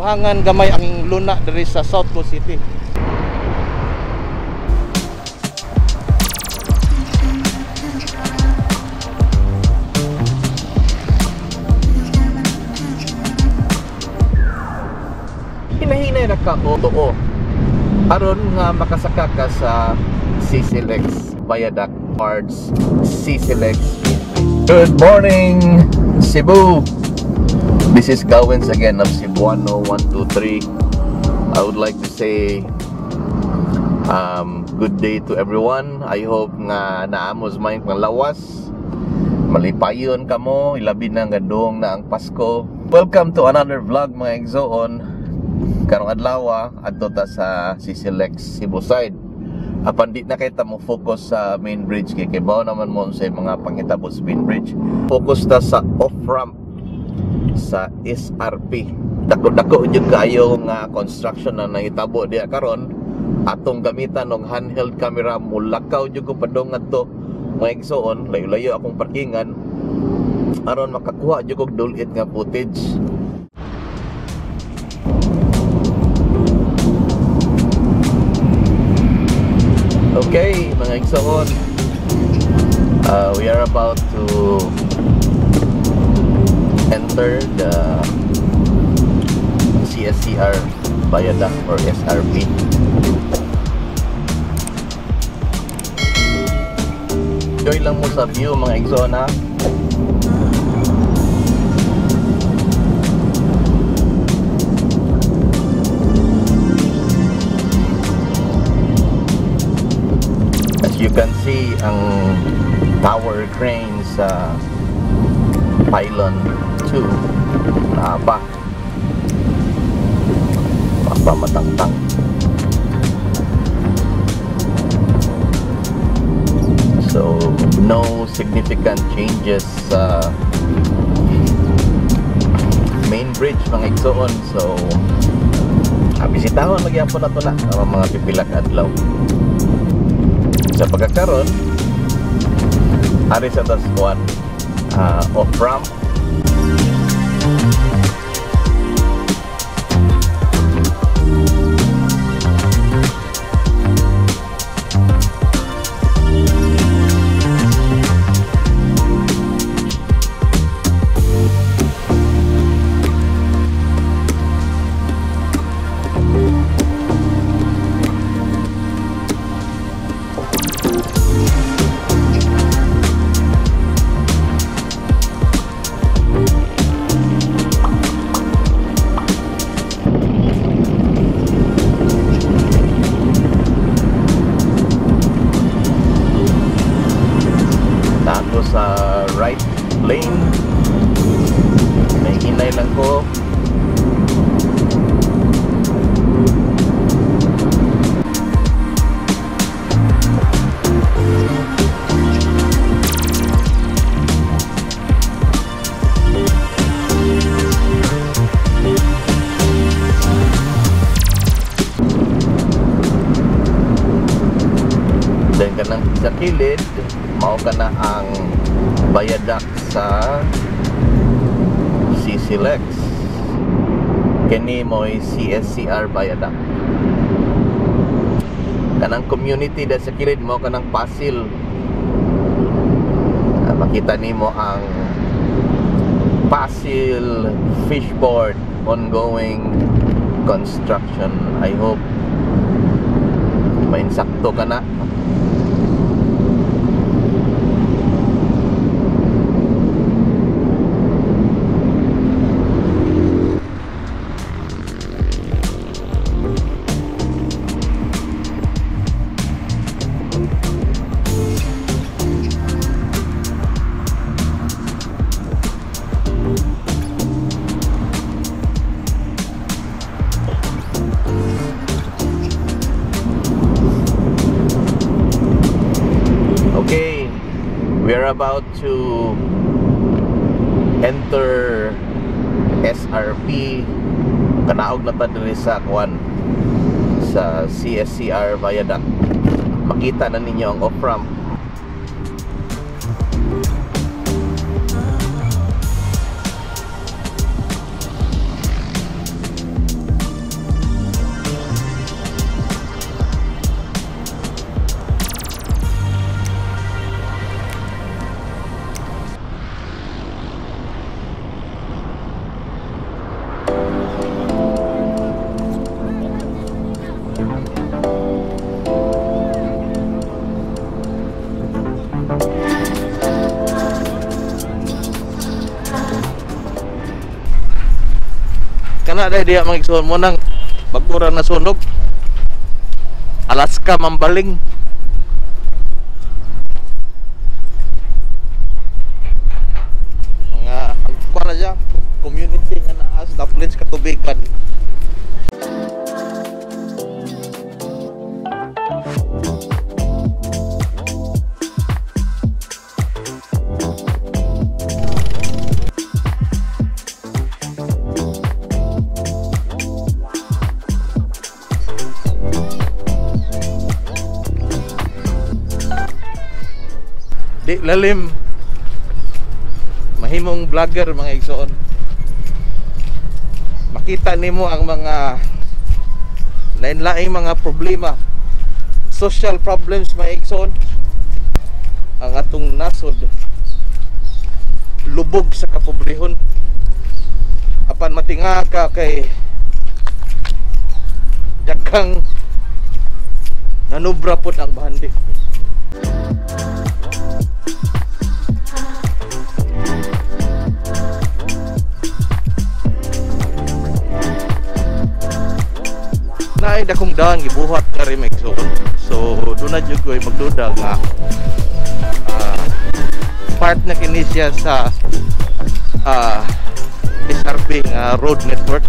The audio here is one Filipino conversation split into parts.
Tubhangan gamay ang luna diri sa South Coast City. Hinahinay na ka o too. Aron nga makasaka ka sa CCLX Viaduct towards CCLX. Good morning, Cebu! This is Gawins again of Cebuano 123. I would like to say good day to everyone. I hope nga naamos may panglawas, malipayon ka mo, ilabi na gandong na ang Pasko. Welcome to another vlog mga Exoon. Karong adlaw adto ta sa CCLX Cebu side. Apan di na kita mo focus sa main bridge kay kibaw naman mo sa mga panghitabo sa main bridge. Focus ta sa off-ramp sa SRP. Dako-dako jud kayo nga construction na nahitabo diha karon. Atong gamitan ng handheld camera, mulakaw jud ko padong adto mga Exoon, layo-layo akong parkingan aron makakuha jud kog dulit nga footage. Okay, mga Exoon, we are about to enter the CSCR Viaduct or SRP. Enjoy lang mo sa view mga Exoon ha. As you can see, ang tower crane sa pylon 2 na ba matangtang. So no significant changes sa main bridge mga Exoon. So bisitahon magyapon na to na ang mga pipilak adlaw. Sa pagkakaroon ari sa taskuan off-ramp. Sa right lane may hinay lang ko. Then kanang sa kilid mao ka na ang viaduct sa CCLX. Kini mo'y CSCR Viaduct. Kanang community da sa kilid mo kanang Pasil. Makita nimo ang Pasil Fishport ongoing construction. I hope mainsakto ka na. We're about to enter SRP. Kanaog na ta diri sa kwan sa CSCR Viaduct. Makita na ninyo ang off-ramp. Kana dahil diya mga igsoon mo nang bagura na sunog. Alaska Mambaling. Mga kuha na dyan, community nga naas, Daplins Katubigan. Di lalim, mahimong vlogger mga igsoon. Makita nimo ang mga lain-laing mga problema, social problems mga igsoon. Ang atong nasod lubog sa kapobrehon. Apan matinga ka kay daghang nanubra pod ang bahandi. Naay dakong daan gibuhat nga rin magsuon. So doon na jud ko'y magduda nga part na kini siya sa SRP nga road network.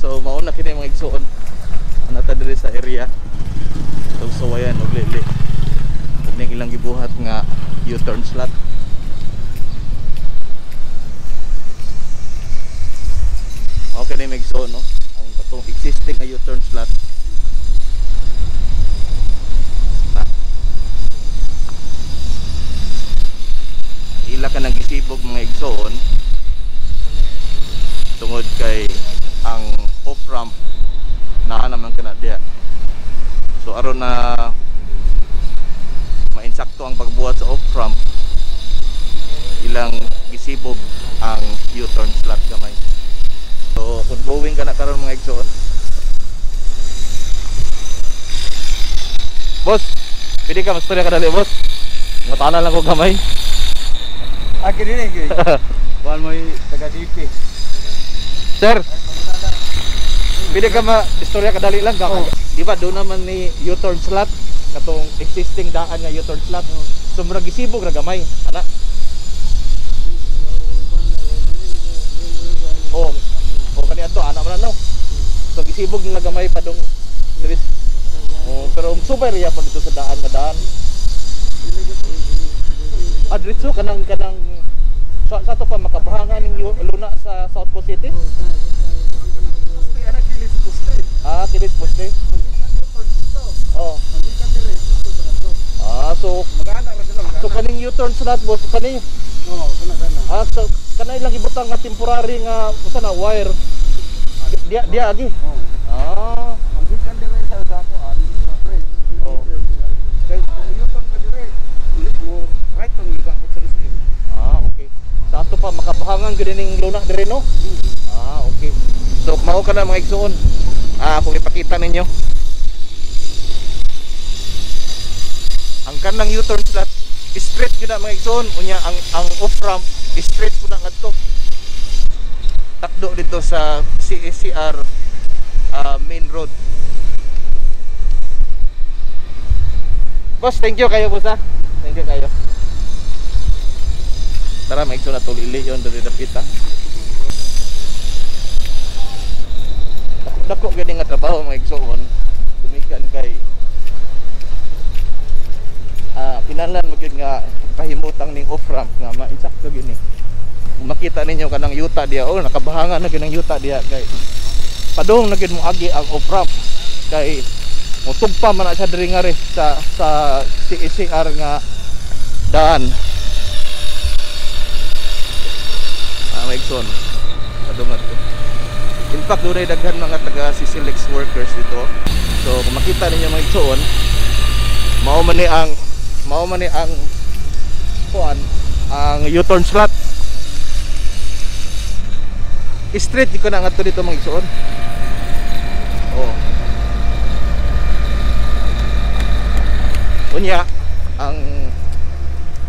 So mauna kini mga igsoon anata diri sa area Tugsawayan ug Lili. Ning ilang gibuhat nga U-turn slot. Okay na mga igsoon no. Ang katong existing nga U-turn slot. Ila ka nang isibog mga igsoon tungod kay ang off ramp naa naman kana diha. So aron na mainsakto ang pagbuhat sa off ramp, ilang gisibog ang U-turn slot gamay. So kung going ka na karon mga igsoon, boss, pwede ka mastorya ka dali boss. Matana lang ko gamay. Akin din eh. Kuhan mo yung taga-DP. Sir, pwede ka ma-istorya kadali lang ka. Di ba doon naman ni U-turn slot, katong existing daan nga U-turn slot. So murag gisibog ra gamay, ana. Oh, kani adto ana man no. So gisibog nila gamay padung diri. Oh, pero super ya pa dito sa daan nga daan. Diretso kanang sa to pa makabahangan ning luna sa South Coast City. Kilit poste. Oh. So kaning U-turn slot boss kani. Oo, kana. So kanay lang ibutang nga temporary nga usa na wire. Dia agi. Ang gikan dire sa ako ali sa pre. Oh. Kay kung U-turn ka dire, ulit mo right tong ibang ko sa screen. Okay. Sa ato pa makabahangan gyud ning luna dire no. Okay. So mao ka na mga igsoon. Kung ipakita ninyo ang kanang U-turn slot straight gyud na mga igsoon, unya ang off ramp straight pud na ngadto takdo dito sa CSCR main road. Boss, thank you kayo boss ha. Thank you kayo. Tara mga igsoon na tulili yon diri dapit ha. Dako gani nga trabaho mga igsoon, tumikan kay kinahanglan mo gyud nga kahimutang ning off ramp nga mainsakto gini. Makita ninyo kanang yuta diya, nakabahangan na gyud ang yuta diya kay padung na gyud mo agi ang off ramp kay motugpa man na siya diri nga sa CSCR nga daan. Mga igsoon, padungan ko. In fact, doon ay daghan mga taga CSLX workers dito. So, kung makita ninyo mga igsoon, mao man ni ang kuan, ang U-turn slot. Straight di ko na ngadto dito mga igsoon. Unya ang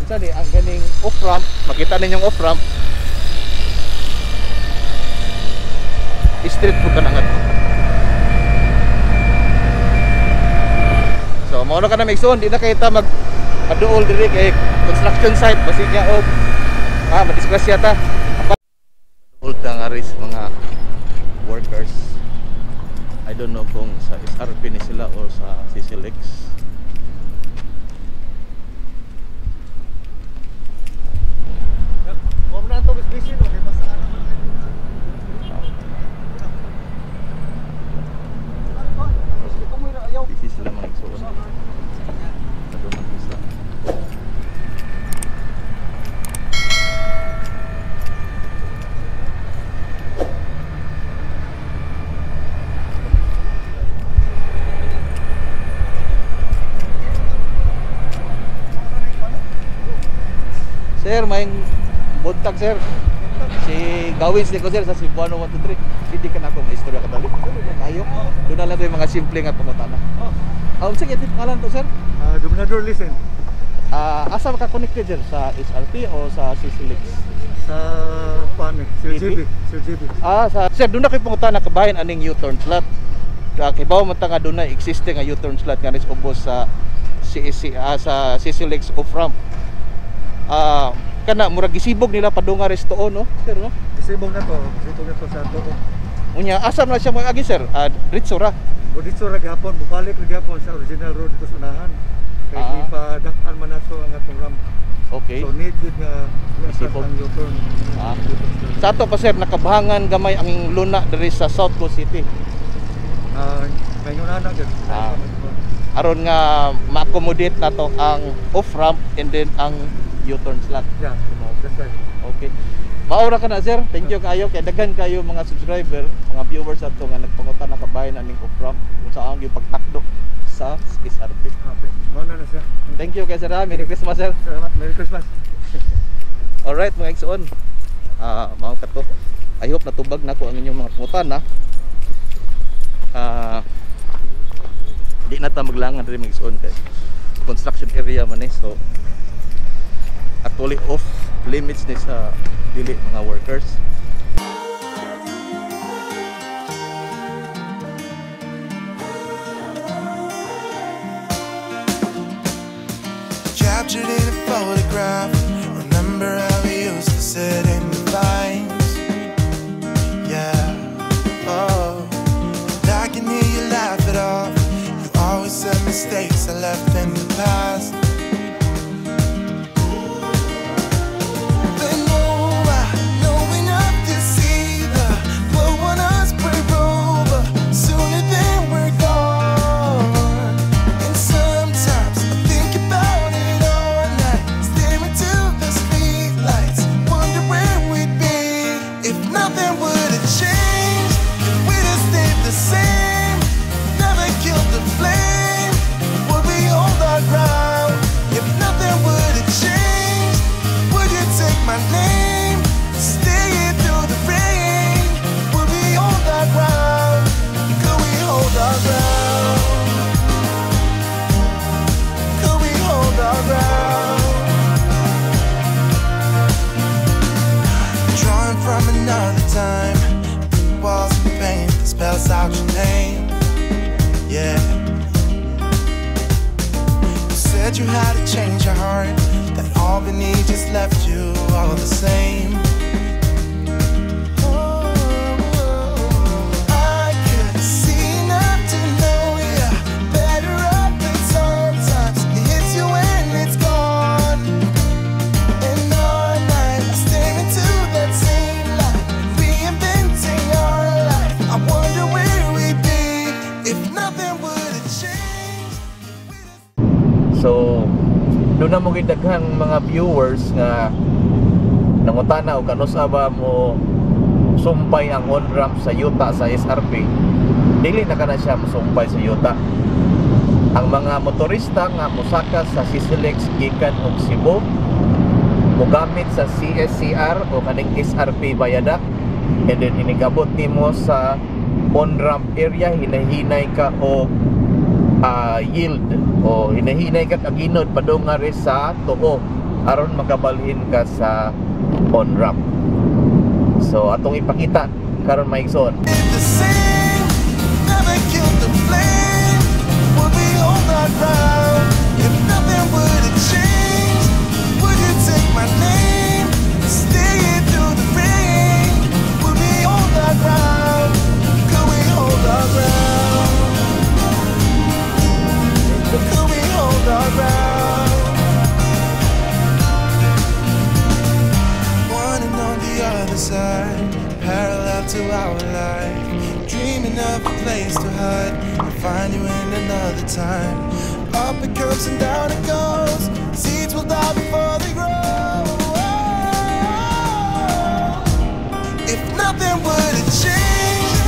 ganing off ramp, makita ninyo off ramp. Straight po ka na nga. So mao na ka na migsoon, di na kita mag-aduol diri kay construction site basig niya og madisgrasya ta. Ulta nga ris mga workers. I don't know kung sa SRP ni sila o sa CSLX. Mo na to busy no, kay basta naman. Busy sila mga igsoon. Kadumang isa. Sir, may buntag sir. Si Gawins ni ko sir sa Cebuano 123. Hindi ka na ako maistorya ka dali. Kayo. Doon na lang yung mga simple nga pangutana. Sige, ito pangalan to sir? Dominador listen. Asa ka connected sir? Sa SRP o sa CSLX? Sa paano? Sir JB. Sir, doon na kayo pangutana kabahin aning U-turn slot. Kibaw man ta nga doon na existing nga U-turn slot nga rin ubos sa CSLX off ramp. Kana murag gisibog nila padunga resto no sir no Gisibog na to sa to. Unya asa na siya mo agi sir? Diretso ra. Diretso ra gihapon, bukalik ra gihapon sa original road dito sa unahan. Kay ipadakpan man nato ang atong ramp. Okay. So need good nga Gisibog ang U-turn. Sa ato pa sir, nakabahangan gamay ang luna diri sa South Coast City. Ngayon na gid. Aron nga ma-accommodate nato ang off ramp and then ang U-turn slot. Yeah, that's right. Okay. Maura ka na sir, thank you kayo kay daghan kayo mga subscriber, mga viewers ato nga nagpangutan na kabayan aning off-ramp kung saan yung pagtakdo sa SRP. Okay. Muna na siya. Thank you kay sir. Merry Christmas sir. Salamat. Merry Christmas. Alright mga igsoon. Mao ka to. I hope natubag na ko ang inyong mga pangutan na. Di na ta maglangan rin mga igsoon kay construction area man so actually off limits ni sa dili mga workers. Captured in a photograph. Remember how we used to sit in the vines? Yeah. Oh, and I can hear you laugh it off. You always said mistakes I left in the past. Spells out your name, yeah. You said you had to change your heart, that Albany just left you all the same. I could see enough to know ya better up, and sometimes it hits you when it's gone. And all night I stare into that same light, reinventing our life. I wonder where we'd be if nothing would have changed. So, doon na mo gidaghang mga viewers nga nangutana o kanusa ba mo sumpay ang on-ramp sa yuta sa SRP. Dili na kana siya musumpay sa yuta. Ang mga motorista nga mosaka sa Sisilex gikan og Cebu mogamit sa CSCR o kaning SRP Viaduct, and then inigabot nimo sa on-ramp area, hinahinay ka o yield o hinahinay ka kaginod padung nga rin sa tuo aron makabalhin ka sa on-ramp. So atong ipakita karon maigsoon. The same, never killed the flame. Would we hold our ground if nothing would have changed? Would you take my name, stay through the rain? Would we hold our ground? Could we hold our ground? Could we hold our ground? One and on the other side, parallel to our life, dreaming of a place to hide and find you in another time. Up it comes and down it goes, seeds will die before they grow. If nothing would have changed,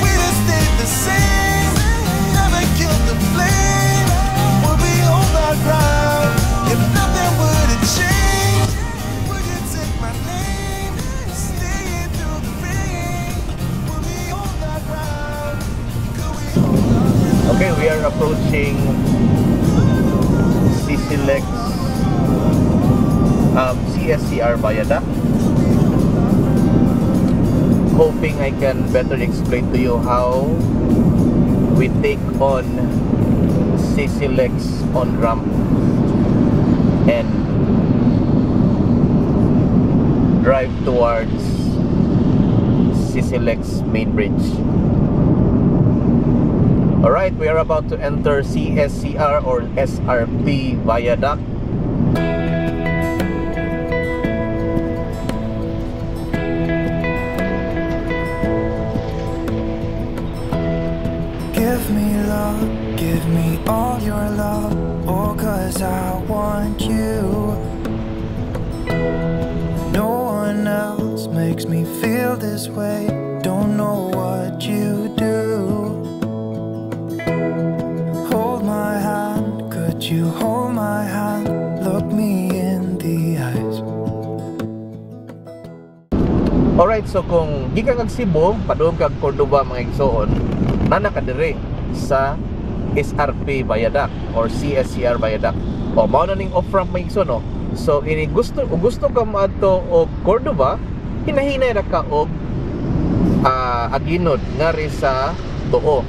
we'd have stayed the same. Never killed the flame. Would we hold our ground? If nothing would have changed, would you take my name, stay through the rain? Would we hold our ground? Could we hold our ground? Okay, we are approaching Sisilex CSCR Viaduct. Hoping I can better explain to you how we take on Sisilex on-ramp and drive towards Sisilex main bridge. Alright, we are about to enter CSCR or SRP Viaduct. Give me love, give me all your love, oh, 'cause I want you. No one else makes me feel this way. Don't know what you do. Hold my hand, could you hold my hand? Look me in the eyes. Alright, so kung di ka kag Cebu, padung kag Cordoba mga igsoon, nana ka dire sa SRP Viaduct or CSCR Viaduct. O mao na ning off-ramp mga igsoon, no? So ini gusto ka maadto og Cordoba, hinahinay ra ka og aginod nga ri sa tuo.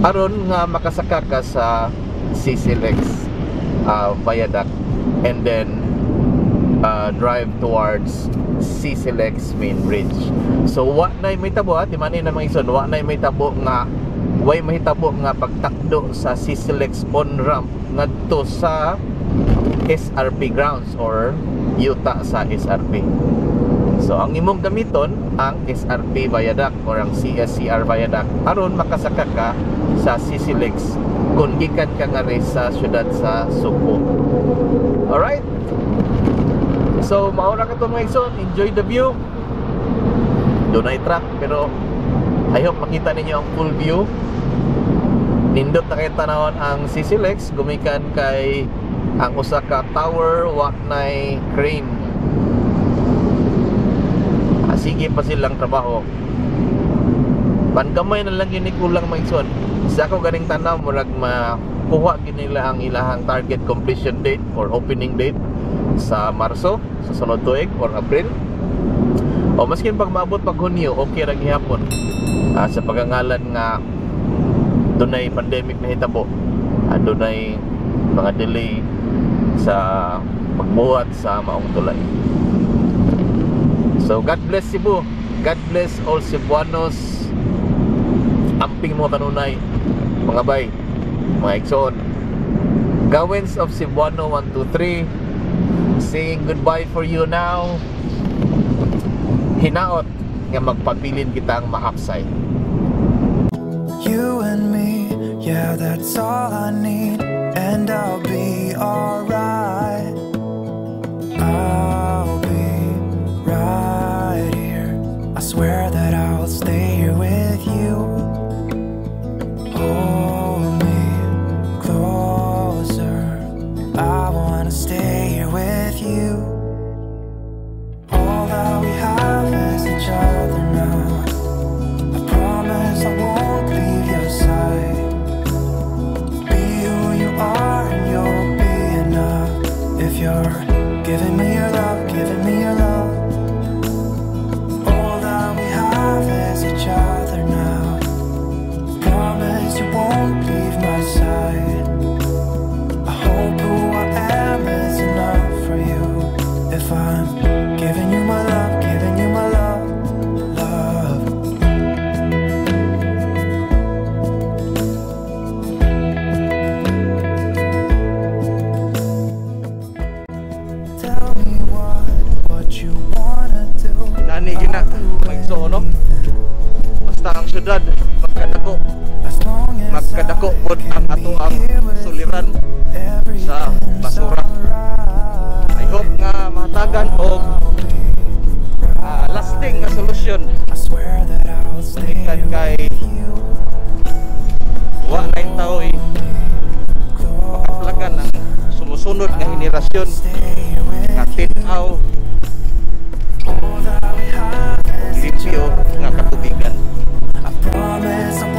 Aron nga makasaka ka sa CCLX Viaduct and then drive towards CCLX main bridge. So wa nay may tabo, di man na mga igsoon, wa nay may tabo nga way mahitabo nga pagtakdo sa CCLX on ramp ngadto sa SRP grounds or yuta sa SRP. So ang imong gamiton ang SRP Viaduct or ang CSCR Viaduct aron makasaka ka sa CCLX kung gikan ka nga rin sa syudad sa Subo. Alright, so maura ka to mga igsoon. Enjoy the view. Doon ay truck pero I hope makita ninyo ang full view. Nindot na kayo tanawon ang CCLX gumikan kay ang usa ka tower wa nay crane. Sige pa silang trabaho. Pangamay na lang yun ni kulang mga igsoon. Sa ako ganing tanaw murag makuha nila ang ilahang target completion date or opening date sa Marso sa sunod tuig or April. O maskin pag maabot pag Hunyo, okay ra gihapon. Sa pagangalan nga dunay pandemic na hitabo, dunay mga delay sa pagbuhat sa maong tulay. So God bless Cebu, God bless all Cebuanos. Amping mo kanunay mga bay, mga igsoon. Gawins of Cebuano 123 saying goodbye for you now. Hinaot nga magpabilin kita ang mahapsay. You and me, yeah, that's all I need, and I'll be alright. I'll be right here. I swear that I'll stay here with you. Hold me closer. I wanna stay here with you. All that we have is each other now. I promise I won't leave your side. Be who you are and you'll be enough. If you're giving me your love, giving me your love. All that we have is each other now. Promise you won't leave my side. I hope who I am is enough for you. If I'm giving you my love, giving you my love, love. Tell me what you wanna do. Inani gina mga igsoon, no? Basta ang syudad magkadako, As long as magkadako pod ang ato ang suliran sa basura. I hope nga mahatagan og lasting nga solusyon I swear that I'll stay gikan kay with you. wa nay taoy makaplagan ang sumusunod nga henerasyon nga tinaw All that we have is limpyo nga katubigan. I promise I